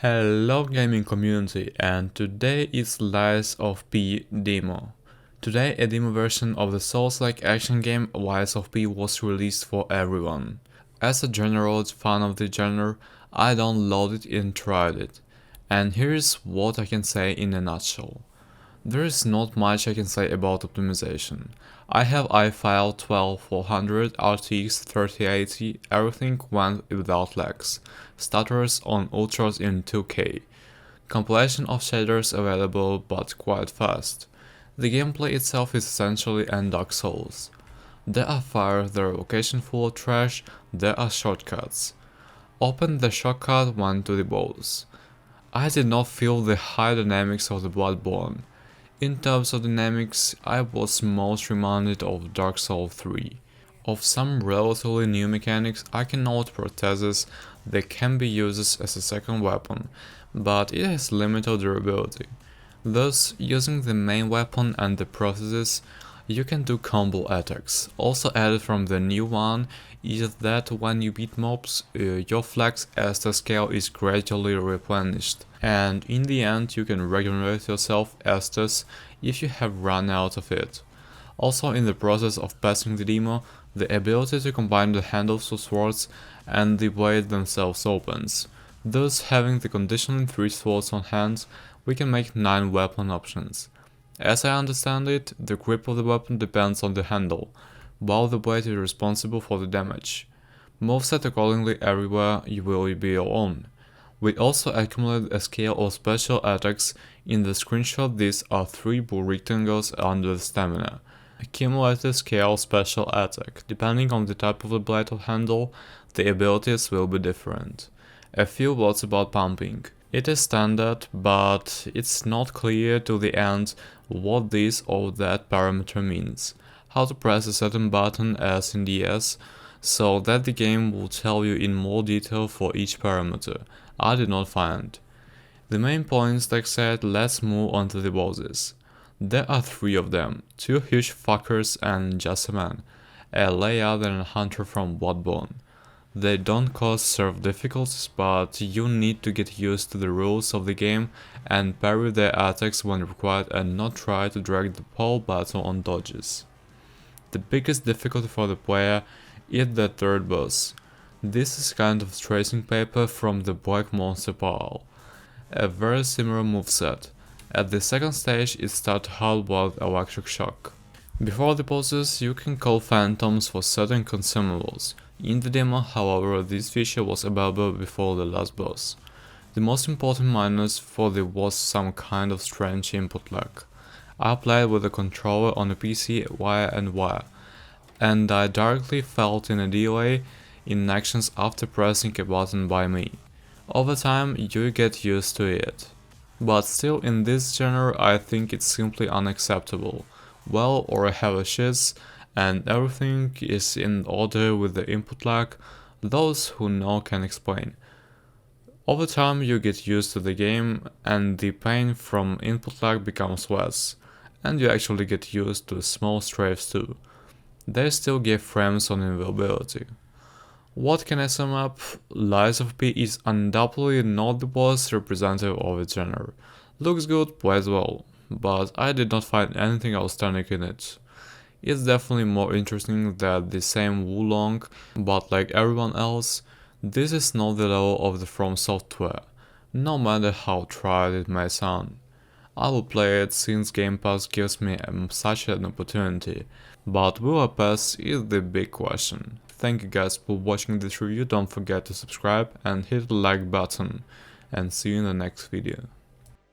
Hello gaming community, and today is Lies of P demo. Today a demo version of the Souls-like action game Lies of P was released for everyone. As a general fan of the genre, I downloaded it and tried it. And here's what I can say in a nutshell. There is not much I can say about optimization. I have iFile 12400, RTX 3080, everything went without lags. Stutters on ultras in 2K. Compilation of shaders available but quite fast. The gameplay itself is essentially an Dark Souls. There are fires, there are locations full of trash, there are shortcuts. Open the shortcut one to the boss. I did not feel the high dynamics of the Bloodborne. In terms of dynamics, I was most reminded of Dark Souls 3. Of some relatively new mechanics, I can note prothesis that can be used as a second weapon, but it has limited durability. Thus, using the main weapon and the prothesis, you can do combo attacks. Also added from the new one is that when you beat mobs, your flex Esther scale is gradually replenished, and in the end you can regenerate yourself Estus if you have run out of it. Also, in the process of passing the demo, the ability to combine the handles of swords and the blade themselves opens. Thus, having the conditionally 3 swords on hand, we can make 9 weapon options. As I understand it, the grip of the weapon depends on the handle, while the blade is responsible for the damage. Moveset accordingly everywhere you will be your own. We also accumulated a scale of special attacks. In the screenshot these are 3 blue rectangles under the stamina. Accumulated scale special attack. Depending on the type of the blade or handle, the abilities will be different. A few words about pumping. It is standard, but it's not clear to the end what this or that parameter means. How to press a certain button as in DS, so that the game will tell you in more detail for each parameter. I did not find. The main points, like said, let's move on to the bosses. There are 3 of them, 2 huge fuckers and just a man, a layout and a hunter from Bloodborne. They don't cause serve difficulties, but you need to get used to the rules of the game and parry their attacks when required and not try to drag the whole battle on dodges. The biggest difficulty for the player is the third boss. This is kind of tracing paper from the Black Monster pile. A very similar moveset. At the second stage it starts hard with electric shock. Before the bosses you can call phantoms for certain consumables. In the demo, however, this feature was available before the last boss. The most important minus for this was some kind of strange input lag. I played with a controller on a PC wire and wire, and I directly felt in a delay in actions after pressing a button by me. Over time you get used to it. But still, in this genre I think it's simply unacceptable. Well, or I have a shiz and everything is in order with the input lag, those who know can explain. Over time you get used to the game and the pain from input lag becomes less, and you actually get used to small strafes too. They still give frames on invulnerability. What can I sum up? Lies of P is undoubtedly not the most representative of the genre. Looks good, plays well, but I did not find anything outstanding in it. It's definitely more interesting than the same Wulong, but like everyone else, this is not the level of the From Software, no matter how tried it may sound. I will play it since Game Pass gives me such an opportunity, but will I pass is the big question. Thank you guys for watching this review, don't forget to subscribe and hit the like button, and see you in the next video.